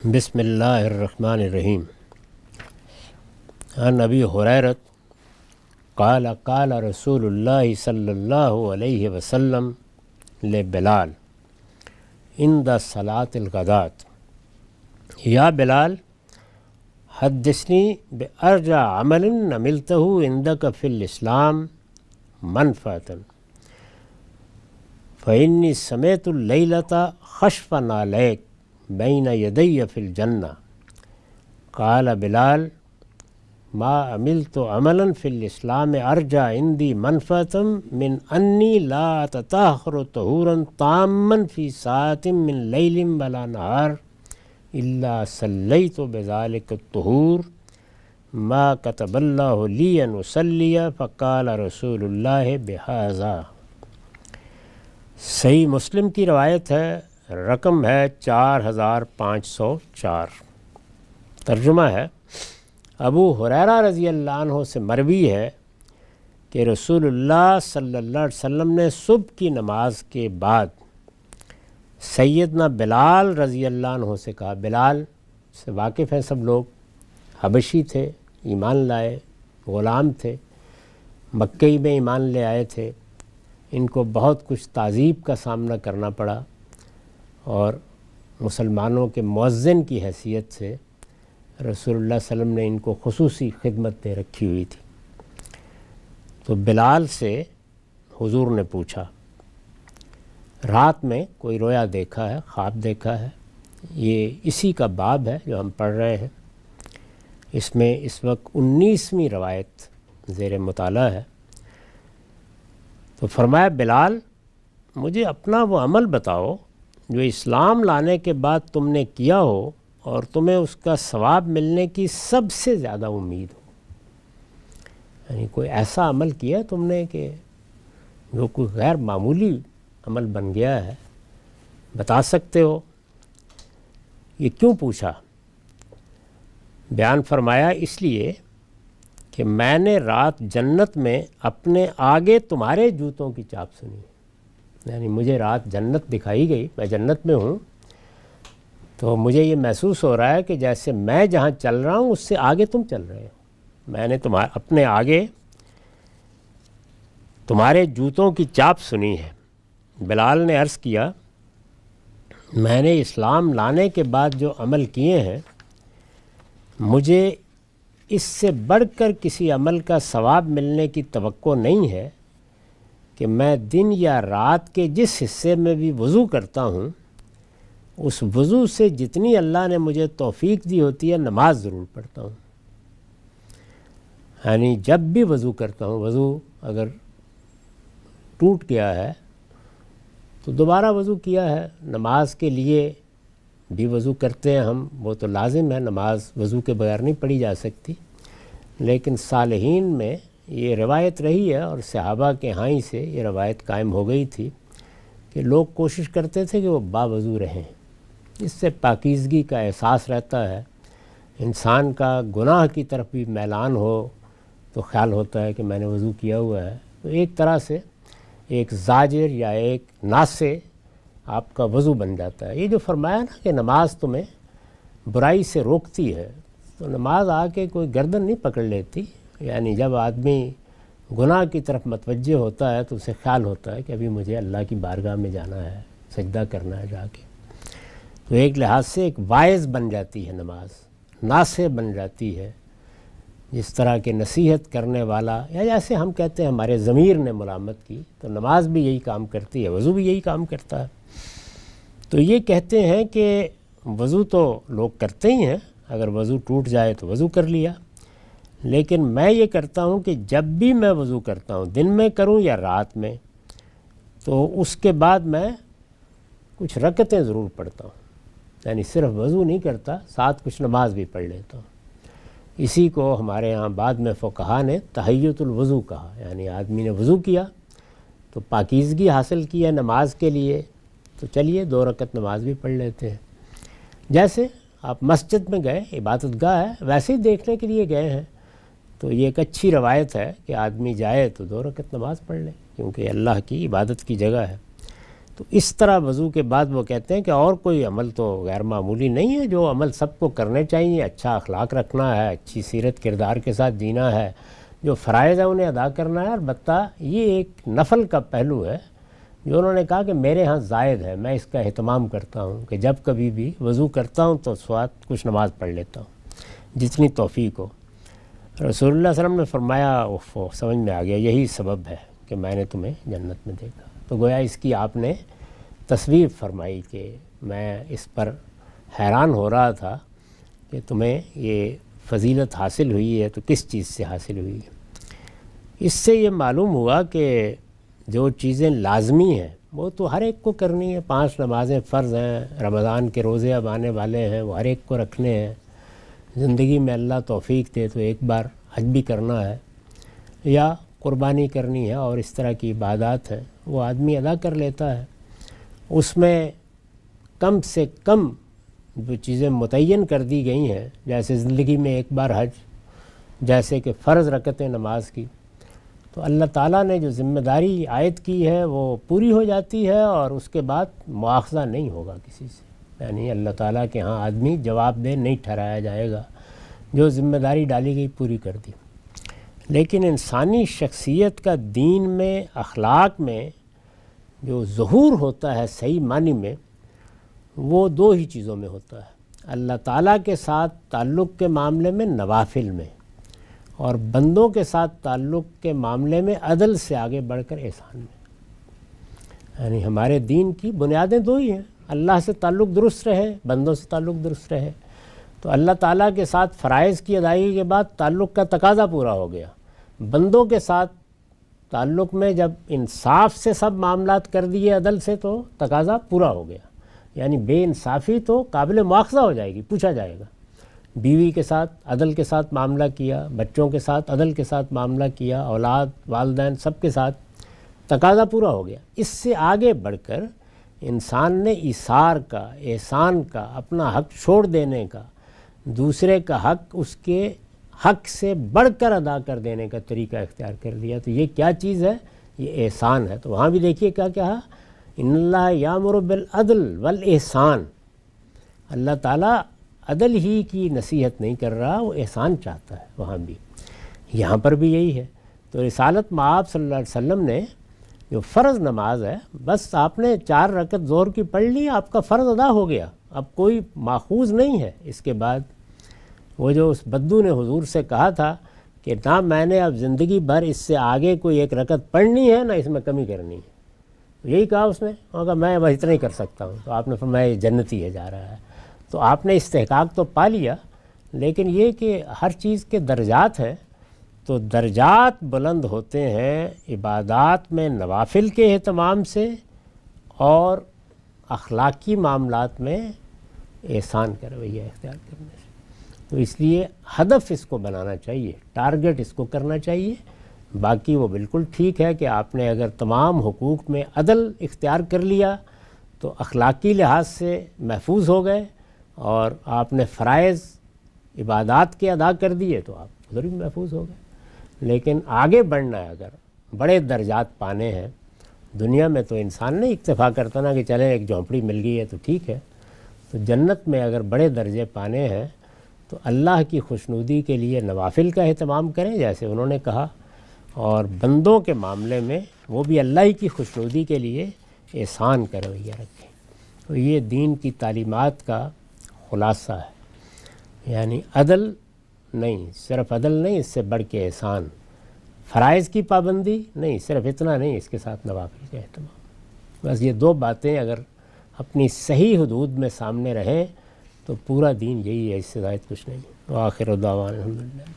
بسم اللہ الرحمن الرحیم۔ عن ابی ہریرہ قال قال رسول اللہ صلی اللہ علیہ وسلم لبلال عند صلاۃ الغداۃ یا بلال حدثنی بأرجع عمل عملتہ عندک فی الاسلام منفعۃ فإنی سمعت اللیلۃ خشفا علیک بین یدی فی الجنہ۔ قال بلال ما عملت عملا فی الاسلام ارجع عندی منفعۃ من انی لا اتطہر طہورا تاما فی ساعۃ من لیل ولا نہار الا صلیت بذلک الطہور ما کتب اللہ لی ان اصلی فقال رسول اللہ بہذا۔ صحیح مسلم کی روایت ہے، رقم ہے 4504۔ ترجمہ ہے، ابو ہریرہ رضی اللہ عنہ سے مروی ہے کہ رسول اللہ صلی اللہ علیہ وسلم نے صبح کی نماز کے بعد سیدنا بلال رضی اللہ عنہ سے کہا۔ بلال سے واقف ہیں سب لوگ، حبشی تھے، ایمان لائے، غلام تھے، مکئی میں ایمان لے آئے تھے۔ ان کو بہت کچھ تعذیب کا سامنا کرنا پڑا اور مسلمانوں کے مؤذن کی حیثیت سے رسول اللہ صلی اللہ علیہ وسلم نے ان کو خصوصی خدمت دے رکھی ہوئی تھی۔ تو بلال سے حضور نے پوچھا، رات میں کوئی رویا دیکھا ہے، خواب دیکھا ہے؟ یہ اسی کا باب ہے جو ہم پڑھ رہے ہیں۔ اس میں اس وقت 19ویں روایت زیر مطالعہ ہے۔ تو فرمایا، بلال مجھے اپنا وہ عمل بتاؤ جو اسلام لانے کے بعد تم نے کیا ہو اور تمہیں اس کا ثواب ملنے کی سب سے زیادہ امید ہو۔ یعنی کوئی ایسا عمل کیا تم نے کہ جو کوئی غیر معمولی عمل بن گیا ہے، بتا سکتے ہو؟ یہ کیوں پوچھا؟ بیان فرمایا، اس لیے کہ میں نے رات جنت میں اپنے آگے تمہارے جوتوں کی چاپ سنی۔ یعنی مجھے رات جنت دکھائی گئی، میں جنت میں ہوں، تو مجھے یہ محسوس ہو رہا ہے کہ جیسے میں جہاں چل رہا ہوں اس سے آگے تم چل رہے ہو۔ میں نے اپنے آگے تمہارے جوتوں کی چاپ سنی ہے۔ بلال نے عرض کیا، میں نے اسلام لانے کے بعد جو عمل کیے ہیں، مجھے اس سے بڑھ کر کسی عمل کا ثواب ملنے کی توقع نہیں ہے کہ میں دن یا رات کے جس حصے میں بھی وضو کرتا ہوں، اس وضو سے جتنی اللہ نے مجھے توفیق دی ہوتی ہے نماز ضرور پڑھتا ہوں۔ یعنی جب بھی وضو کرتا ہوں، وضو اگر ٹوٹ گیا ہے تو دوبارہ وضو کیا ہے۔ نماز کے لیے بھی وضو کرتے ہیں ہم، وہ تو لازم ہے، نماز وضو کے بغیر نہیں پڑھی جا سکتی۔ لیکن صالحین میں یہ روایت رہی ہے اور صحابہ کے ہاں ہی سے یہ روایت قائم ہو گئی تھی کہ لوگ کوشش کرتے تھے کہ وہ باوضو رہیں۔ اس سے پاکیزگی کا احساس رہتا ہے، انسان کا گناہ کی طرف بھی میلان ہو تو خیال ہوتا ہے کہ میں نے وضو کیا ہوا ہے۔ تو ایک طرح سے ایک زاجر یا ایک ناسے آپ کا وضو بن جاتا ہے۔ یہ جو فرمایا نا کہ نماز تمہیں برائی سے روکتی ہے، تو نماز آ کے کوئی گردن نہیں پکڑ لیتی۔ یعنی جب آدمی گناہ کی طرف متوجہ ہوتا ہے تو اسے خیال ہوتا ہے کہ ابھی مجھے اللہ کی بارگاہ میں جانا ہے، سجدہ کرنا ہے جا کے۔ تو ایک لحاظ سے ایک واعظ بن جاتی ہے نماز، ناصح بن جاتی ہے، جس طرح کے نصیحت کرنے والا، یا جیسے ہم کہتے ہیں ہمارے ضمیر نے ملامت کی، تو نماز بھی یہی کام کرتی ہے، وضو بھی یہی کام کرتا ہے۔ تو یہ کہتے ہیں کہ وضو تو لوگ کرتے ہی ہیں، اگر وضو ٹوٹ جائے تو وضو کر لیا، لیکن میں یہ کرتا ہوں کہ جب بھی میں وضو کرتا ہوں، دن میں کروں یا رات میں، تو اس کے بعد میں کچھ رکعتیں ضرور پڑھتا ہوں۔ یعنی صرف وضو نہیں کرتا، ساتھ کچھ نماز بھی پڑھ لیتا ہوں۔ اسی کو ہمارے ہاں بعد میں فقہا نے تحیۃ الوضو کہا۔ یعنی آدمی نے وضو کیا تو پاکیزگی حاصل کی ہے نماز کے لیے، تو چلیے 2 رکعت نماز بھی پڑھ لیتے ہیں۔ جیسے آپ مسجد میں گئے، عبادت گاہ ہے، ویسے ہی دیکھنے کے لیے گئے ہیں، تو یہ ایک اچھی روایت ہے کہ آدمی جائے تو 2 رکعت نماز پڑھ لے، کیونکہ اللہ کی عبادت کی جگہ ہے۔ تو اس طرح وضو کے بعد وہ کہتے ہیں کہ اور کوئی عمل تو غیر معمولی نہیں ہے، جو عمل سب کو کرنے چاہیے، اچھا اخلاق رکھنا ہے، اچھی سیرت کردار کے ساتھ جینا ہے، جو فرائض ہے انہیں ادا کرنا ہے۔ البتہ یہ ایک نفل کا پہلو ہے جو انہوں نے کہا کہ میرے ہاں زائد ہے، میں اس کا اہتمام کرتا ہوں کہ جب کبھی بھی وضو کرتا ہوں تو ساتھ کچھ نماز پڑھ لیتا ہوں جتنی توفیق ہو۔ رسول اللہ صلی اللہ علیہ وسلم نے فرمایا سمجھ میں آ گیا، یہی سبب ہے کہ میں نے تمہیں جنت میں دیکھا۔ تو گویا اس کی آپ نے تصویر فرمائی کہ میں اس پر حیران ہو رہا تھا کہ تمہیں یہ فضیلت حاصل ہوئی ہے تو کس چیز سے حاصل ہوئی ہے۔ اس سے یہ معلوم ہوا کہ جو چیزیں لازمی ہیں وہ تو ہر ایک کو کرنی ہے، 5 نمازیں فرض ہیں، رمضان کے روزے اب آنے والے ہیں وہ ہر ایک کو رکھنے ہیں، زندگی میں اللہ توفیق دے تو ایک بار حج بھی کرنا ہے یا قربانی کرنی ہے، اور اس طرح کی عبادات ہیں وہ آدمی ادا کر لیتا ہے۔ اس میں کم سے کم جو چیزیں متعین کر دی گئی ہیں، جیسے زندگی میں ایک بار حج، جیسے کہ فرض رکعتیں نماز کی، تو اللہ تعالیٰ نے جو ذمہ داری عائد کی ہے وہ پوری ہو جاتی ہے، اور اس کے بعد مواخذہ نہیں ہوگا کسی سے، یعنی اللہ تعالیٰ کے ہاں آدمی جواب دہ نہیں ٹھہرایا جائے گا، جو ذمہ داری ڈالی گئی پوری کر دی۔ لیکن انسانی شخصیت کا دین میں، اخلاق میں جو ظہور ہوتا ہے صحیح معنی میں، وہ 2 ہی چیزوں میں ہوتا ہے، اللہ تعالیٰ کے ساتھ تعلق کے معاملے میں نوافل میں، اور بندوں کے ساتھ تعلق کے معاملے میں عدل سے آگے بڑھ کر احسان میں۔ یعنی ہمارے دین کی بنیادیں 2 ہی ہیں، اللہ سے تعلق درست رہے، بندوں سے تعلق درست رہے۔ تو اللہ تعالیٰ کے ساتھ فرائض کی ادائیگی کے بعد تعلق کا تقاضا پورا ہو گیا، بندوں کے ساتھ تعلق میں جب انصاف سے سب معاملات کر دیے عدل سے تو تقاضا پورا ہو گیا، یعنی بے انصافی تو قابل مواخذہ ہو جائے گی، پوچھا جائے گا۔ بیوی کے ساتھ عدل کے ساتھ معاملہ کیا، بچوں کے ساتھ عدل کے ساتھ معاملہ کیا، اولاد، والدین، سب کے ساتھ تقاضا پورا ہو گیا۔ اس سے آگے بڑھ کر انسان نے ایثار کا، احسان کا، اپنا حق چھوڑ دینے کا، دوسرے کا حق اس کے حق سے بڑھ کر ادا کر دینے کا طریقہ اختیار کر لیا۔ تو یہ کیا چیز ہے؟ یہ احسان ہے۔ تو وہاں بھی دیکھیے کیا کہا، ان اللہ یامر بالعدل والاحسان، اللہ تعالیٰ عدل ہی کی نصیحت نہیں کر رہا، وہ احسان چاہتا ہے۔ وہاں بھی، یہاں پر بھی یہی ہے۔ تو رسالت مآب صلی اللہ علیہ وسلم نے جو فرض نماز ہے، بس آپ نے 4 رکعت ظہر کی پڑھ لی، آپ کا فرض ادا ہو گیا، اب کوئی ماخوذ نہیں ہے اس کے بعد۔ وہ جو اس بدو نے حضور سے کہا تھا کہ نہ میں نے اب زندگی بھر اس سے آگے کوئی 1 رکعت پڑھنی ہے، نہ اس میں کمی کرنی ہے، یہی کہا اس نے، کہا میں بس اتنا ہی کر سکتا ہوں۔ تو آپ نے فرمایا یہ جنتی ہے، جا رہا ہے۔ تو آپ نے استحقاق تو پا لیا، لیکن یہ کہ ہر چیز کے درجات ہیں، تو درجات بلند ہوتے ہیں عبادات میں نوافل کے اہتمام سے اور اخلاقی معاملات میں احسان کا رویہ اختیار کرنے سے۔ تو اس لیے ہدف اس کو بنانا چاہیے، ٹارگٹ اس کو کرنا چاہیے۔ باقی وہ بالکل ٹھیک ہے کہ آپ نے اگر تمام حقوق میں عدل اختیار کر لیا تو اخلاقی لحاظ سے محفوظ ہو گئے، اور آپ نے فرائض عبادات کے ادا کر دیے تو آپ ادھر بھی محفوظ ہو گئے۔ لیکن آگے بڑھنا ہے، اگر بڑے درجات پانے ہیں دنیا میں، تو انسان نہیں اکتفا کرتا نا کہ چلے ایک جھونپڑی مل گئی ہے تو ٹھیک ہے۔ تو جنت میں اگر بڑے درجے پانے ہیں تو اللہ کی خوشنودی کے لیے نوافل کا اہتمام کریں جیسے انہوں نے کہا، اور بندوں کے معاملے میں وہ بھی اللہ ہی کی خوشنودی کے لیے احسان کا رویہ رکھیں۔ تو یہ دین کی تعلیمات کا خلاصہ ہے، یعنی عدل نہیں، صرف عدل نہیں، اس سے بڑھ کے احسان، فرائض کی پابندی نہیں، صرف اتنا نہیں، اس کے ساتھ نوافل کا اہتمام۔ بس یہ 2 باتیں اگر اپنی صحیح حدود میں سامنے رہیں تو پورا دین یہی ہے، اس سے زائد کچھ نہیں۔ وآخر دعوانا الحمدللہ۔